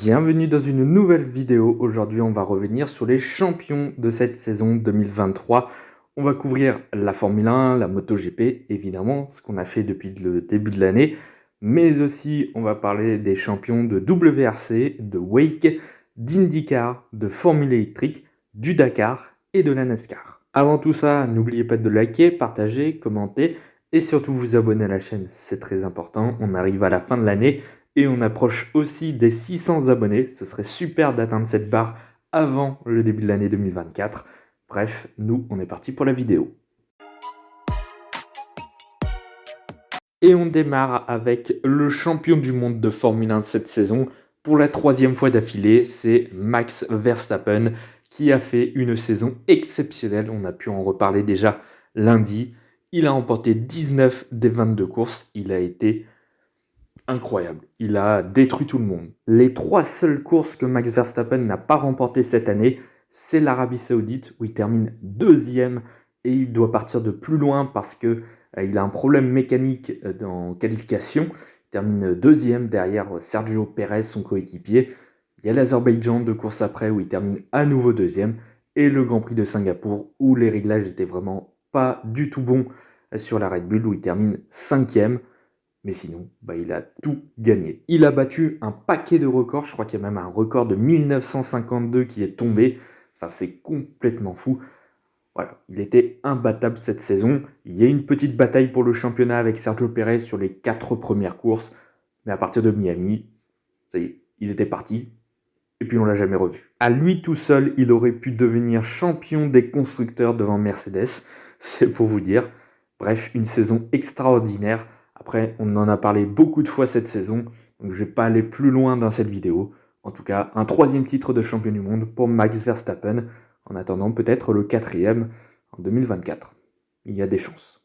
Bienvenue dans une nouvelle vidéo. Aujourd'hui, on va revenir sur les champions de cette saison 2023. On va couvrir la Formule 1, la MotoGP, évidemment, ce qu'on a fait depuis le début de l'année. Mais aussi, on va parler des champions de WRC, de Wake, d'IndyCar, de Formule électrique, du Dakar et de la NASCAR. Avant tout ça, n'oubliez pas de liker, partager, commenter et surtout vous abonner à la chaîne, c'est très important. On arrive à la fin de l'année. Et on approche aussi des 600 abonnés. Ce serait super d'atteindre cette barre avant le début de l'année 2024. Bref, nous, on est parti pour la vidéo. Et on démarre avec le champion du monde de Formule 1 cette saison. Pour la troisième fois d'affilée, c'est Max Verstappen qui a fait une saison exceptionnelle. On a pu en reparler déjà lundi. Il a remporté 19 des 22 courses. Il a été incroyable, il a détruit tout le monde. Les trois seules courses que Max Verstappen n'a pas remportées cette année, c'est l'Arabie Saoudite où il termine deuxième et il doit partir de plus loin parce que il a un problème mécanique en qualification. Il termine deuxième derrière Sergio Pérez, son coéquipier. Il y a l'Azerbaïdjan deux courses après où il termine à nouveau deuxième et le Grand Prix de Singapour où les réglages étaient vraiment pas du tout bons sur la Red Bull où il termine cinquième. Mais sinon, il a tout gagné. Il a battu un paquet de records. Je crois qu'il y a même un record de 1952 qui est tombé. Enfin, c'est complètement fou. Voilà, il était imbattable cette saison. Il y a une petite bataille pour le championnat avec Sergio Pérez sur les 4 premières courses. Mais à partir de Miami, ça y est, il était parti. Et puis on l'a jamais revu. À lui tout seul, il aurait pu devenir champion des constructeurs devant Mercedes. C'est pour vous dire. Bref, une saison extraordinaire. Après, on en a parlé beaucoup de fois cette saison, donc je ne vais pas aller plus loin dans cette vidéo. En tout cas, un troisième titre de champion du monde pour Max Verstappen, en attendant peut-être le quatrième en 2024. Il y a des chances.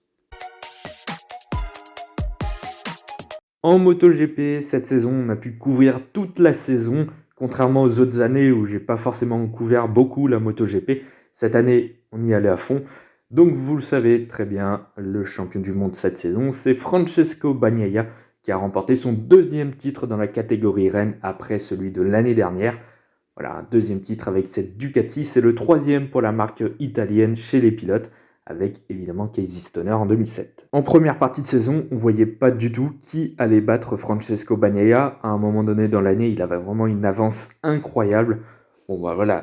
En MotoGP, cette saison, on a pu couvrir toute la saison, contrairement aux autres années où j'ai pas forcément couvert beaucoup la MotoGP. Cette année, on y allait à fond. Donc vous le savez très bien, le champion du monde cette saison, c'est Francesco Bagnaia qui a remporté son deuxième titre dans la catégorie Rennes après celui de l'année dernière. Voilà, un deuxième titre avec cette Ducati, c'est le troisième pour la marque italienne chez les pilotes, avec évidemment Casey Stoner en 2007. En première partie de saison, on ne voyait pas du tout qui allait battre Francesco Bagnaia. À un moment donné dans l'année, il avait vraiment une avance incroyable. Bon voilà,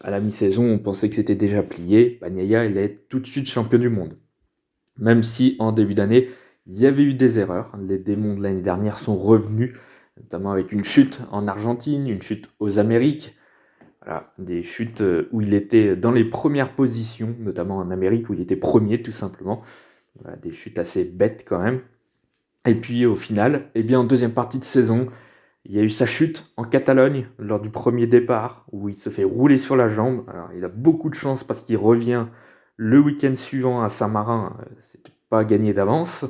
à la mi-saison, on pensait que c'était déjà plié. Bagnaia, il est tout de suite champion du monde. Même si en début d'année, il y avait eu des erreurs. Les démons de l'année dernière sont revenus, notamment avec une chute en Argentine, une chute aux Amériques. Voilà, des chutes où il était dans les premières positions, notamment en Amérique où il était premier tout simplement. Voilà, des chutes assez bêtes quand même. Et puis au final, en deuxième partie de saison, il y a eu sa chute en Catalogne lors du premier départ où il se fait rouler sur la jambe. Alors, il a beaucoup de chance parce qu'il revient le week-end suivant à Saint-Marin. C'était pas gagné d'avance.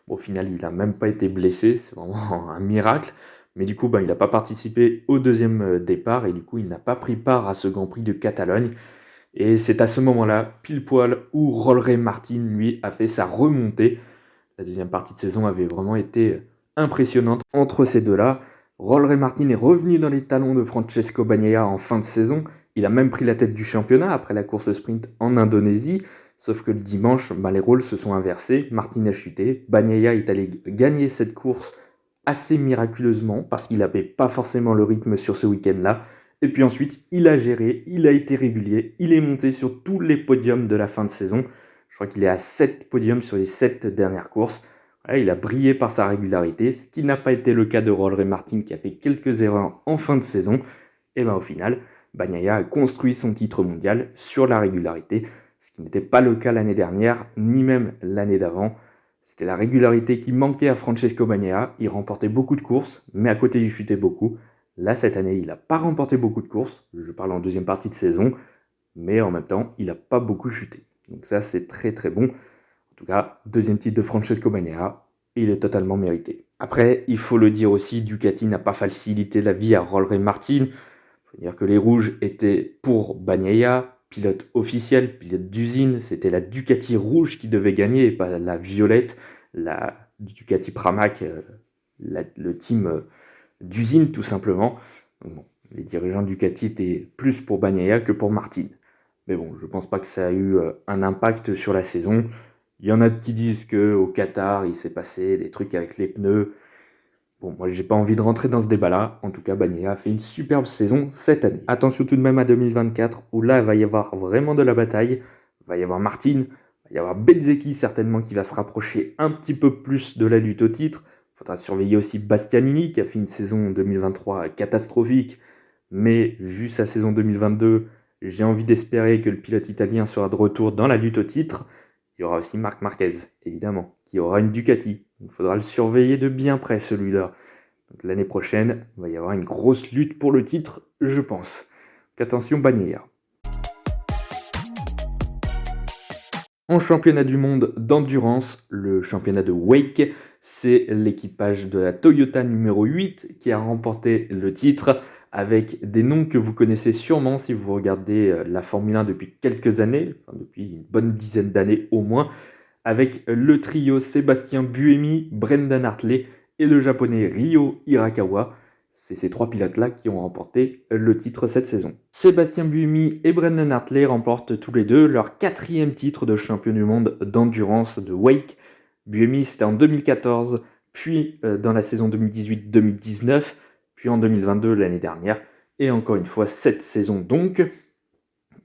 Bon, au final, il n'a même pas été blessé. C'est vraiment un miracle. Mais du coup, il n'a pas participé au deuxième départ et du coup, il n'a pas pris part à ce Grand Prix de Catalogne. Et c'est à ce moment-là, pile poil, où Rolleray Martin, lui, a fait sa remontée. La deuxième partie de saison avait vraiment été impressionnante entre ces deux-là. Rolleray Martin est revenu dans les talons de Francesco Bagnaia en fin de saison. Il a même pris la tête du championnat après la course sprint en Indonésie. Sauf que le dimanche, les rôles se sont inversés. Martin a chuté. Bagnaia est allé gagner cette course assez miraculeusement parce qu'il n'avait pas forcément le rythme sur ce week-end-là. Et puis ensuite, il a géré, il a été régulier, il est monté sur tous les podiums de la fin de saison. Je crois qu'il est à 7 podiums sur les 7 dernières courses. Voilà, il a brillé par sa régularité, ce qui n'a pas été le cas de Rolleray Martin qui a fait quelques erreurs en fin de saison. Et au final, Bagnaia a construit son titre mondial sur la régularité, ce qui n'était pas le cas l'année dernière, ni même l'année d'avant. C'était la régularité qui manquait à Francesco Bagnaia. Il remportait beaucoup de courses, mais à côté il chutait beaucoup. Là, cette année, il n'a pas remporté beaucoup de courses. Je parle en deuxième partie de saison, mais en même temps, il n'a pas beaucoup chuté. Donc ça, c'est très très bon. En tout cas, deuxième titre de Francesco Bagnaia, il est totalement mérité. Après, il faut le dire aussi, Ducati n'a pas facilité la vie à Rolleray Martin. Il faut dire que les rouges étaient pour Bagnaia, pilote officiel, pilote d'usine. C'était la Ducati rouge qui devait gagner et pas la violette, la Ducati Pramac, le team d'usine tout simplement. Donc bon, les dirigeants Ducati étaient plus pour Bagnaia que pour Martin. Mais bon, je pense pas que ça a eu un impact sur la saison. Il y en a qui disent qu'au Qatar, il s'est passé des trucs avec les pneus. Bon, moi, j'ai pas envie de rentrer dans ce débat-là. En tout cas, Bagnaia a fait une superbe saison cette année. Attention tout de même à 2024, où là, il va y avoir vraiment de la bataille. Il va y avoir Martin, il va y avoir Bezzecchi certainement qui va se rapprocher un petit peu plus de la lutte au titre. Il faudra surveiller aussi Bastianini, qui a fait une saison 2023 catastrophique. Mais vu sa saison 2022, j'ai envie d'espérer que le pilote italien sera de retour dans la lutte au titre. Il y aura aussi Marc Marquez, évidemment, qui aura une Ducati. Il faudra le surveiller de bien près, celui-là. Donc, l'année prochaine, il va y avoir une grosse lutte pour le titre, je pense. Qu'attention, Bagnaia. En championnat du monde d'endurance, le championnat de Wake, c'est l'équipage de la Toyota numéro 8 qui a remporté le titre avec des noms que vous connaissez sûrement si vous regardez la Formule 1 depuis quelques années, enfin depuis une bonne dizaine d'années au moins, avec le trio Sébastien Buemi, Brendan Hartley et le japonais Ryo Hirakawa. C'est ces trois pilotes-là qui ont remporté le titre cette saison. Sébastien Buemi et Brendan Hartley remportent tous les deux leur 4e titre de champion du monde d'endurance de Wake. Buemi, c'était en 2014, puis dans la saison 2018-2019, puis en 2022 l'année dernière, et encore une fois cette saison donc.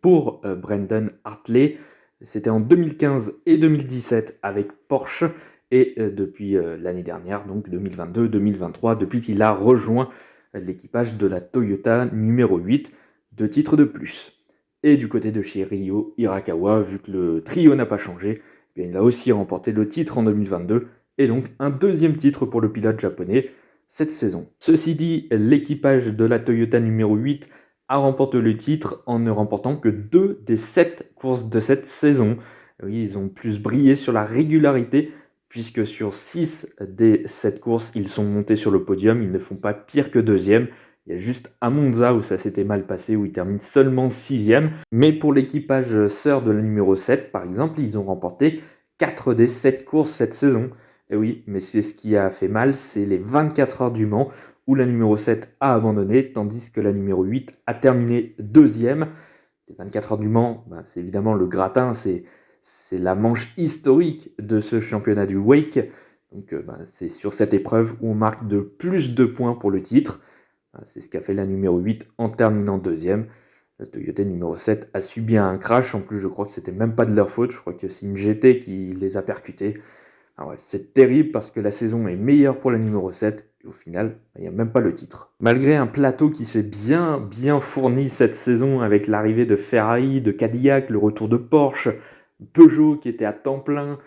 Pour Brendan Hartley, c'était en 2015 et 2017 avec Porsche, et depuis l'année dernière, donc 2022-2023, depuis qu'il a rejoint l'équipage de la Toyota numéro 8, 2 titres de plus. Et du côté de chez Ryo Hirakawa, vu que le trio n'a pas changé, eh bien, il a aussi remporté le titre en 2022, et donc un 2e titre pour le pilote japonais cette saison. Ceci dit, l'équipage de la Toyota numéro 8 a remporté le titre en ne remportant que 2 des 7 courses de cette saison. Oui, ils ont plus brillé sur la régularité, puisque sur 6 des 7 courses, ils sont montés sur le podium, ils ne font pas pire que 2e. Il y a juste à Monza où ça s'était mal passé, où ils terminent seulement 6e. Mais pour l'équipage sœur de la numéro 7, par exemple, ils ont remporté 4 des 7 courses cette saison. Et oui, mais c'est ce qui a fait mal, c'est les 24 heures du Mans, où la numéro 7 a abandonné, tandis que la numéro 8 a terminé 2e. Les 24 heures du Mans, c'est évidemment le gratin, c'est la manche historique de ce championnat du Wake. Donc c'est sur cette épreuve où on marque de plus de points pour le titre. C'est ce qu'a fait la numéro 8 en terminant 2e. La Toyota numéro 7 a subi un crash, en plus je crois que c'était même pas de leur faute, je crois que c'est une GT qui les a percutés. Ah ouais, c'est terrible parce que la saison est meilleure pour la numéro 7 et au final, il n'y a même pas le titre. Malgré un plateau qui s'est bien fourni cette saison avec l'arrivée de Ferrari, de Cadillac, le retour de Porsche, Peugeot qui était à temps plein,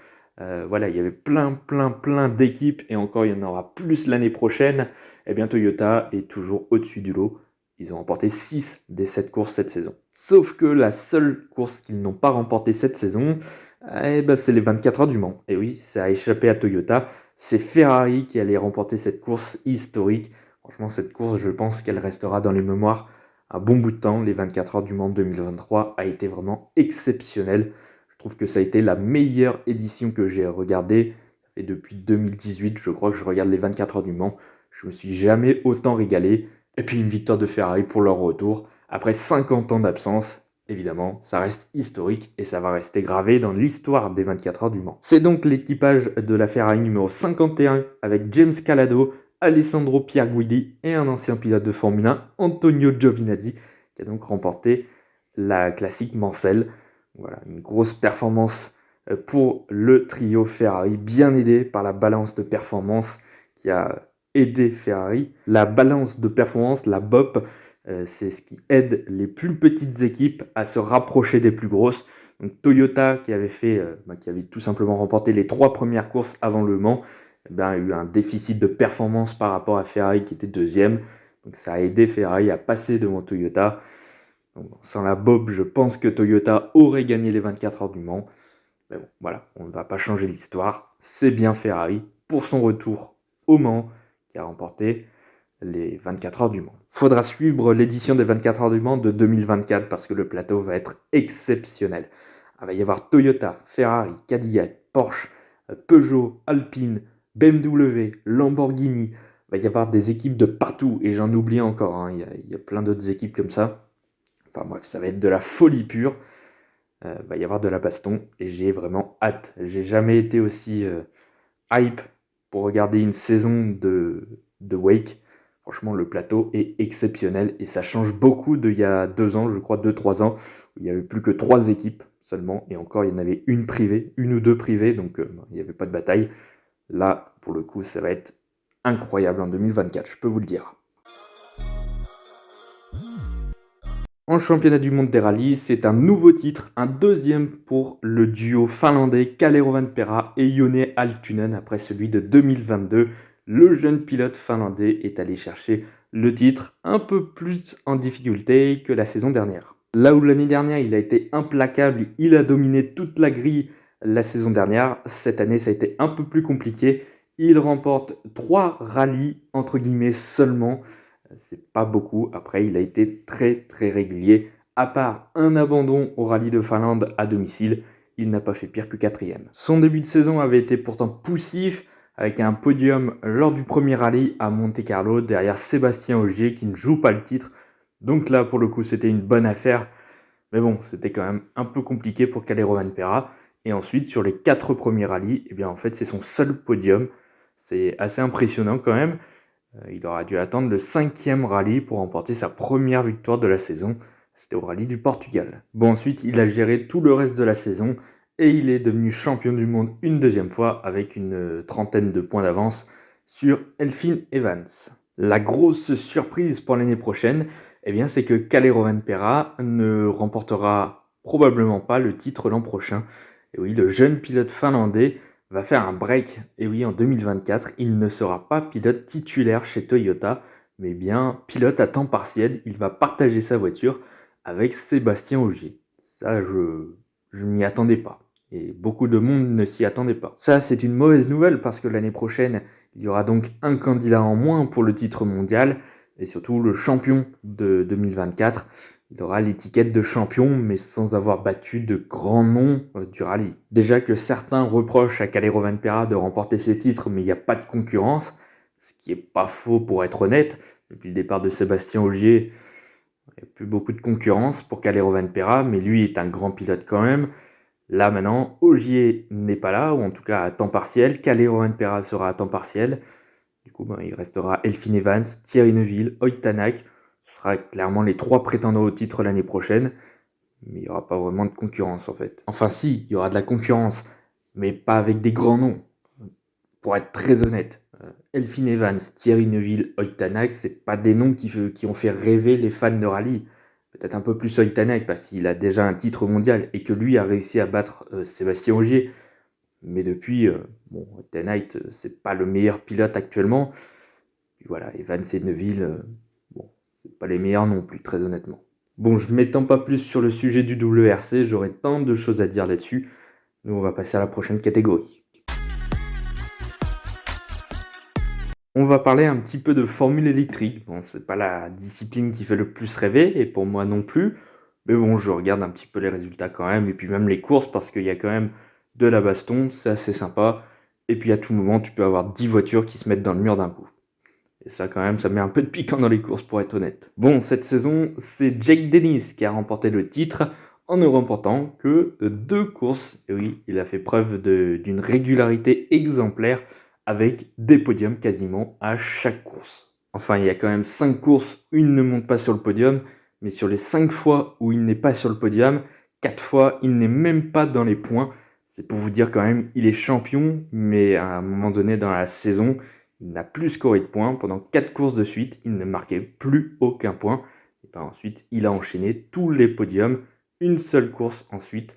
voilà, il y avait plein d'équipes et encore il y en aura plus l'année prochaine. Et bien Toyota est toujours au-dessus du lot. Ils ont remporté 6 des 7 courses cette saison. Sauf que la seule course qu'ils n'ont pas remportée cette saison, c'est les 24 heures du Mans. Et oui, ça a échappé à Toyota. C'est Ferrari qui allait remporter cette course historique. Franchement, cette course, je pense qu'elle restera dans les mémoires un bon bout de temps. Les 24 heures du Mans 2023 a été vraiment exceptionnel. Je trouve que ça a été la meilleure édition que j'ai regardée. Et depuis 2018, je crois que je regarde les 24 heures du Mans. Je me suis jamais autant régalé. Et puis une victoire de Ferrari pour leur retour. Après 50 ans d'absence, évidemment, ça reste historique et ça va rester gravé dans l'histoire des 24 heures du Mans. C'est donc l'équipage de la Ferrari numéro 51 avec James Calado, Alessandro Pierguidi et un ancien pilote de Formule 1, Antonio Giovinazzi, qui a donc remporté la classique Mansell. Voilà, une grosse performance pour le trio Ferrari, bien aidé par la balance de performance qui a aidé Ferrari. La balance de performance, la BOP, c'est ce qui aide les plus petites équipes à se rapprocher des plus grosses. Donc Toyota, qui avait tout simplement remporté les 3 premières courses avant Le Mans, a eu un déficit de performance par rapport à Ferrari qui était 2e. Donc ça a aidé Ferrari à passer devant Toyota. Donc, sans la BOP, je pense que Toyota aurait gagné les 24 heures du Mans. Mais bon, voilà, on ne va pas changer l'histoire. C'est bien Ferrari pour son retour au Mans qui a remporté les 24 heures du Mans. Faudra suivre l'édition des 24 heures du Mans de 2024 parce que le plateau va être exceptionnel. Il va y avoir Toyota, Ferrari, Cadillac, Porsche, Peugeot, Alpine, BMW, Lamborghini. Il va y avoir des équipes de partout, et j'en oublie encore, hein. Il y a plein d'autres équipes comme ça. Enfin bref, ça va être de la folie pure. Va y avoir de la baston, et j'ai vraiment hâte. J'ai jamais été aussi hype pour regarder une saison de Wake. Franchement, le plateau est exceptionnel, et ça change beaucoup d'il y a 2 ans, je crois 2-3 ans, où il n'y avait plus que 3 équipes seulement, et encore il y en avait une privée, une ou deux privées, donc il n'y avait pas de bataille. Là, pour le coup, ça va être incroyable en 2024, je peux vous le dire. En championnat du monde des rallyes, c'est un nouveau titre, un deuxième pour le duo finlandais Kalle Rovanperä et Jone Altunen après celui de 2022. Le jeune pilote finlandais est allé chercher le titre un peu plus en difficulté que la saison dernière. Là où l'année dernière il a été implacable, il a dominé toute la grille la saison dernière, cette année ça a été un peu plus compliqué. Il remporte 3 rallyes entre guillemets seulement. C'est pas beaucoup. Après, il a été très très régulier. À part un abandon au rallye de Finlande à domicile, il n'a pas fait pire que quatrième. Son début de saison avait été pourtant poussif, avec un podium lors du premier rallye à Monte-Carlo derrière Sébastien Ogier qui ne joue pas le titre. Donc là, pour le coup, c'était une bonne affaire. Mais bon, c'était quand même un peu compliqué pour Kalle Rovanperä. Et ensuite, sur les 4 premiers rallyes, eh bien, en fait, c'est son seul podium. C'est assez impressionnant quand même. Il aura dû attendre le 5e rallye pour remporter sa première victoire de la saison. C'était au rallye du Portugal. Bon, ensuite, il a géré tout le reste de la saison et il est devenu champion du monde une deuxième fois avec une trentaine de points d'avance sur Elfyn Evans. La grosse surprise pour l'année prochaine, eh bien, c'est que Kalle Rovanperä ne remportera probablement pas le titre l'an prochain. Et oui, le jeune pilote finlandais va faire un break. Et oui, en 2024, il ne sera pas pilote titulaire chez Toyota, mais bien pilote à temps partiel. Il va partager sa voiture avec Sébastien Ogier. Ça, je m'y attendais pas. Et beaucoup de monde ne s'y attendait pas. Ça, c'est une mauvaise nouvelle parce que l'année prochaine, il y aura donc un candidat en moins pour le titre mondial. Et surtout, le champion de 2024, il aura l'étiquette de champion, mais sans avoir battu de grands noms du rallye. Déjà que certains reprochent à Kalle Rovanperä de remporter ses titres, mais il n'y a pas de concurrence, ce qui n'est pas faux pour être honnête. Depuis le départ de Sébastien Ogier, il n'y a plus beaucoup de concurrence pour Kalle Rovanperä, mais lui est un grand pilote quand même. Là maintenant, Ogier n'est pas là, ou en tout cas à temps partiel. Kalle Rovanperä sera à temps partiel. Du coup, il restera Elfyn Evans, Thierry Neuville, Ott Tanak. Ce sera clairement les 3 prétendants au titre l'année prochaine. Mais il n'y aura pas vraiment de concurrence en fait. Enfin si, il y aura de la concurrence, mais pas avec des grands noms. Pour être très honnête, Elfyn Evans, Thierry Neuville, Ott Tanak, c'est pas des noms qui ont fait rêver les fans de rallye. Peut-être un peu plus Ott Tanak parce qu'il a déjà un titre mondial et que lui a réussi à battre Sébastien Ogier. Mais depuis, bon, Ott Tanak, c'est pas le meilleur pilote actuellement. Puis voilà, Evans et Neuville, bon, c'est pas les meilleurs non plus, très honnêtement. Bon, je m'étends pas plus sur le sujet du WRC, j'aurais tant de choses à dire là-dessus. Nous, on va passer à la prochaine catégorie. On va parler un petit peu de formule électrique. Bon, c'est pas la discipline qui fait le plus rêver, et pour moi non plus. Mais bon, je regarde un petit peu les résultats quand même, et puis même les courses, parce qu'il y a quand même de la baston, c'est assez sympa. Et puis à tout moment, tu peux avoir 10 voitures qui se mettent dans le mur d'un coup. Et ça, quand même, ça met un peu de piquant dans les courses, pour être honnête. Bon, cette saison, c'est Jake Dennis qui a remporté le titre en ne remportant que 2 courses. Et oui, il a fait preuve d'une régularité exemplaire avec des podiums quasiment à chaque course. Enfin, il y a quand même 5 courses où il ne monte pas sur le podium, mais sur les 5 fois où il n'est pas sur le podium, 4 fois, il n'est même pas dans les points. C'est pour vous dire quand même, il est champion, mais à un moment donné dans la saison, il n'a plus scoré de points. Pendant 4 courses de suite, il ne marquait plus aucun point. Et ben ensuite, il a enchaîné tous les podiums. Une seule course ensuite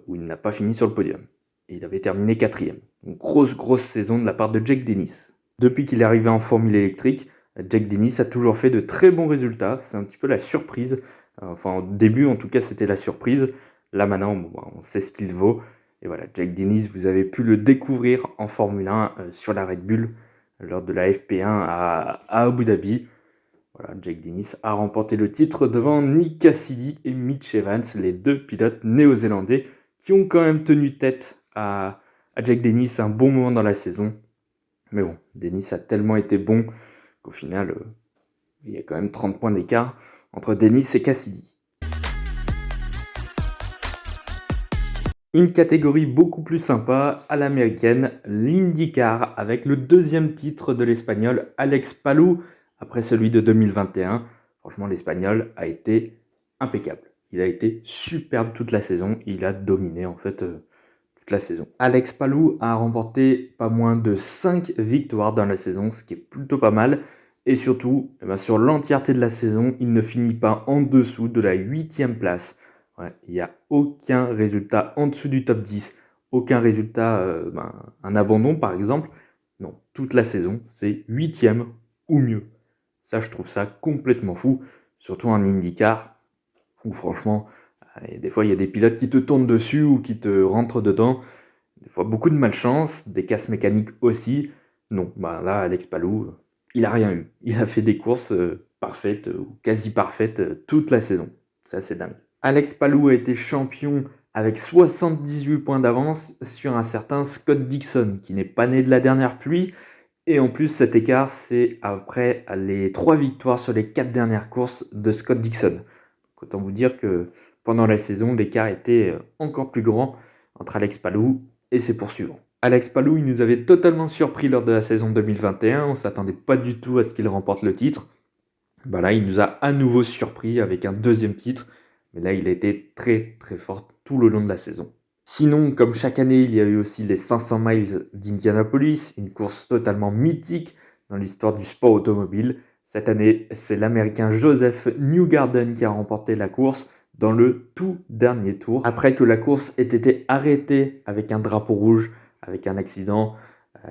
où il n'a pas fini sur le podium. Et il avait terminé 4e. Donc grosse saison de la part de Jake Dennis. Depuis qu'il est arrivé en Formule électrique, Jake Dennis a toujours fait de très bons résultats. C'est un petit peu la surprise. Enfin, au début, en tout cas, c'était la surprise. Là, maintenant, on sait ce qu'il vaut. Et voilà, Jake Dennis, vous avez pu le découvrir en Formule 1 sur la Red Bull lors de la FP1 à Abu Dhabi. Voilà, Jake Dennis a remporté le titre devant Nick Cassidy et Mitch Evans, les 2 pilotes néo-zélandais qui ont quand même tenu tête à Jake Dennis un bon moment dans la saison. Mais bon, Denis a tellement été bon qu'au final, il y a quand même 30 points d'écart entre Denis et Cassidy. Une catégorie beaucoup plus sympa, à l'américaine, l'IndyCar, avec le deuxième titre de l'Espagnol Alex Palou, après celui de 2021. Franchement, l'Espagnol a été impeccable. Il a été superbe toute la saison, il a dominé en fait toute la saison. Alex Palou a remporté pas moins de 5 victoires dans la saison, ce qui est plutôt pas mal. Et surtout, sur l'entièreté de la saison, il ne finit pas en dessous de la 8e place. Ouais, il n'y a aucun résultat en dessous du top 10, aucun résultat, un abandon par exemple. Non, toute la saison, c'est 8e ou mieux. Ça, je trouve ça complètement fou, surtout en IndyCar, où franchement, des fois, il y a des pilotes qui te tournent dessus ou qui te rentrent dedans. Des fois, beaucoup de malchance, des casses mécaniques aussi. Non, là, Alex Palou, il a rien eu. Il a fait des courses parfaites ou quasi parfaites toute la saison. C'est assez dingue. Alex Palou a été champion avec 78 points d'avance sur un certain Scott Dixon, qui n'est pas né de la dernière pluie. Et en plus, cet écart, c'est après les 3 victoires sur les 4 dernières courses de Scott Dixon. Donc, autant vous dire que pendant la saison, l'écart était encore plus grand entre Alex Palou et ses poursuivants. Alex Palou, il nous avait totalement surpris lors de la saison 2021. On ne s'attendait pas du tout à ce qu'il remporte le titre. Là, il nous a à nouveau surpris avec un deuxième titre. Mais là, il a été très très fort tout le long de la saison. Sinon, comme chaque année, il y a eu aussi les 500 miles d'Indianapolis, une course totalement mythique dans l'histoire du sport automobile. Cette année, c'est l'Américain Joseph Newgarden qui a remporté la course dans le tout dernier tour. Après que la course ait été arrêtée avec un drapeau rouge, avec un accident,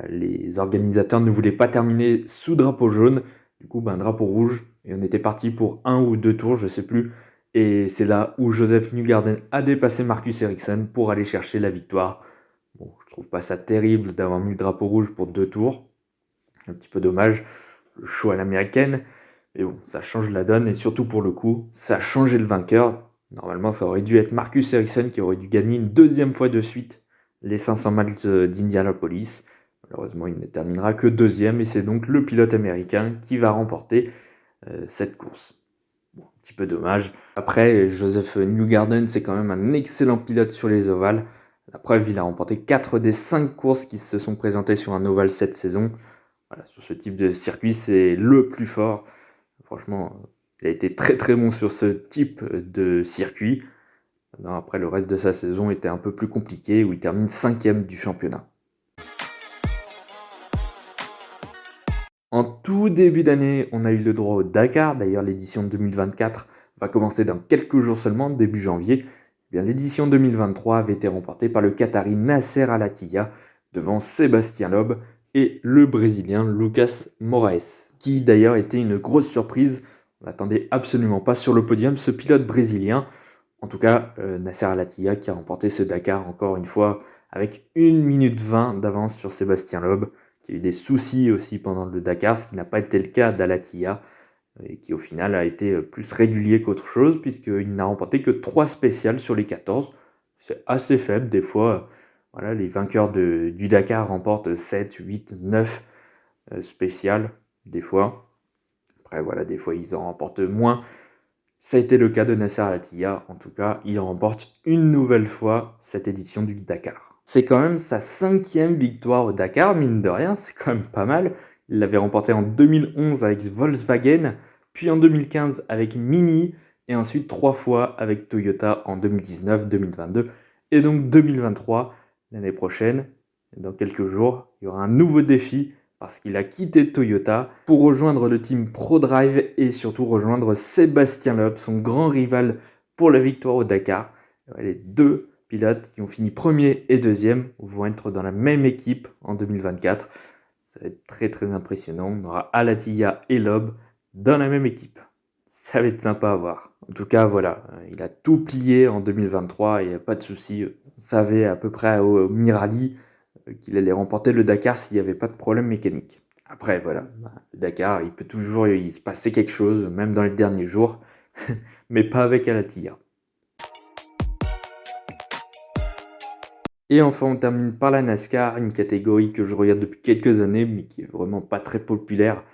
les organisateurs ne voulaient pas terminer sous drapeau jaune. Du coup, drapeau rouge, et on était parti pour 1 ou 2 tours, je ne sais plus. Et c'est là où Joseph Newgarden a dépassé Marcus Ericsson pour aller chercher la victoire. Bon, je trouve pas ça terrible d'avoir mis le drapeau rouge pour 2 tours. Un petit peu dommage, le show à l'américaine. Mais bon, ça change la donne et surtout pour le coup, ça a changé le vainqueur. Normalement, ça aurait dû être Marcus Ericsson qui aurait dû gagner une deuxième fois de suite les 500 miles d'Indianapolis. Malheureusement, il ne terminera que deuxième et c'est donc le pilote américain qui va remporter cette course. Bon, un petit peu dommage. Après, Joseph Newgarden, c'est quand même un excellent pilote sur les ovales. La preuve, il a remporté 4 des 5 courses qui se sont présentées sur un ovale cette saison. Voilà, sur ce type de circuit, c'est le plus fort. Franchement, il a été très très bon sur ce type de circuit. Après, le reste de sa saison était un peu plus compliqué, où il termine 5e du championnat. En tout début d'année, on a eu le droit au Dakar. D'ailleurs, l'édition 2024 va commencer dans quelques jours seulement, début janvier. L'édition 2023 avait été remportée par le Qatari Nasser Al-Attiyah devant Sébastien Loeb et le Brésilien Lucas Moraes, qui d'ailleurs était une grosse surprise. On n'attendait absolument pas sur le podium ce pilote brésilien. En tout cas, Nasser Al-Attiyah qui a remporté ce Dakar encore une fois avec 1 minute 20 d'avance sur Sébastien Loeb, qui a eu des soucis aussi pendant le Dakar, ce qui n'a pas été le cas d'Al-Attiyah, et qui au final a été plus régulier qu'autre chose, puisqu'il n'a remporté que 3 spéciales sur les 14. C'est assez faible, des fois, voilà, les vainqueurs du Dakar remportent 7, 8, 9 spéciales, des fois. Après, voilà, des fois, ils en remportent moins. Ça a été le cas de Nasser Al-Attiyah. En tout cas, il remporte une nouvelle fois cette édition du Dakar. C'est quand même sa 5e victoire au Dakar, mine de rien, c'est quand même pas mal. Il l'avait remporté en 2011 avec Volkswagen, puis en 2015 avec Mini, et ensuite 3 fois avec Toyota en 2019, 2022, et donc 2023, l'année prochaine. Dans quelques jours, il y aura un nouveau défi parce qu'il a quitté Toyota pour rejoindre le team ProDrive et surtout rejoindre Sébastien Loeb, son grand rival pour la victoire au Dakar. Les deux pilotes qui ont fini premier et deuxième vont être dans la même équipe en 2024. Ça va être très très impressionnant. On aura Al-Attiyah et Loeb dans la même équipe. Ça va être sympa à voir. En tout cas, voilà, il a tout plié en 2023 et il n'y a pas de souci. On savait à peu près au Mirali qu'il allait remporter le Dakar s'il n'y avait pas de problème mécanique. Après, voilà, le Dakar, il peut toujours y se passer quelque chose, même dans les derniers jours, mais pas avec Al-Attiyah. Et enfin, on termine par la NASCAR, une catégorie que je regarde depuis quelques années, mais qui est vraiment pas très populaire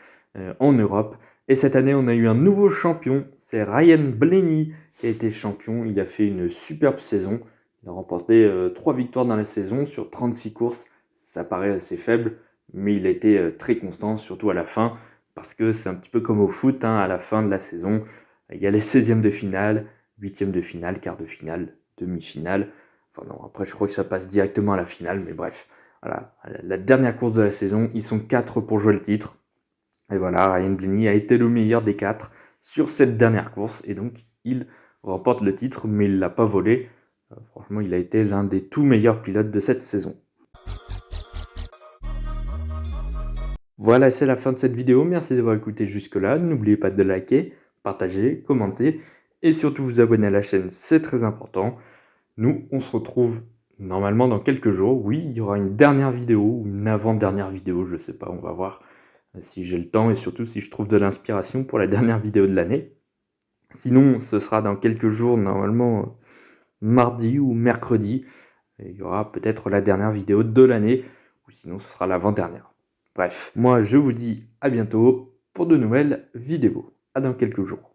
en Europe. Et cette année, on a eu un nouveau champion, c'est Ryan Blaney qui a été champion. Il a fait une superbe saison. Il a remporté 3 victoires dans la saison sur 36 courses. Ça paraît assez faible, mais il a été très constant, surtout à la fin, parce que c'est un petit peu comme au foot, hein, à la fin de la saison, il y a les 16e de finale, 8e de finale, quart de finale, demi-finale. Enfin non, après je crois que ça passe directement à la finale, mais bref. Voilà, la dernière course de la saison, ils sont 4 pour jouer le titre. Et voilà, Ryan Blaney a été le meilleur des 4 sur cette dernière course, et donc il remporte le titre, mais il ne l'a pas volé. Franchement, il a été l'un des tout meilleurs pilotes de cette saison. Voilà, c'est la fin de cette vidéo. Merci d'avoir écouté jusque-là. N'oubliez pas de liker, partager, commenter et surtout vous abonner à la chaîne, c'est très important. Nous, on se retrouve normalement dans quelques jours. Oui, il y aura une dernière vidéo ou une avant-dernière vidéo, je sais pas, on va voir si j'ai le temps et surtout si je trouve de l'inspiration pour la dernière vidéo de l'année. Sinon, ce sera dans quelques jours, normalement mardi ou mercredi. Et il y aura peut-être la dernière vidéo de l'année ou sinon ce sera l'avant-dernière. Bref, moi je vous dis à bientôt pour de nouvelles vidéos. À dans quelques jours.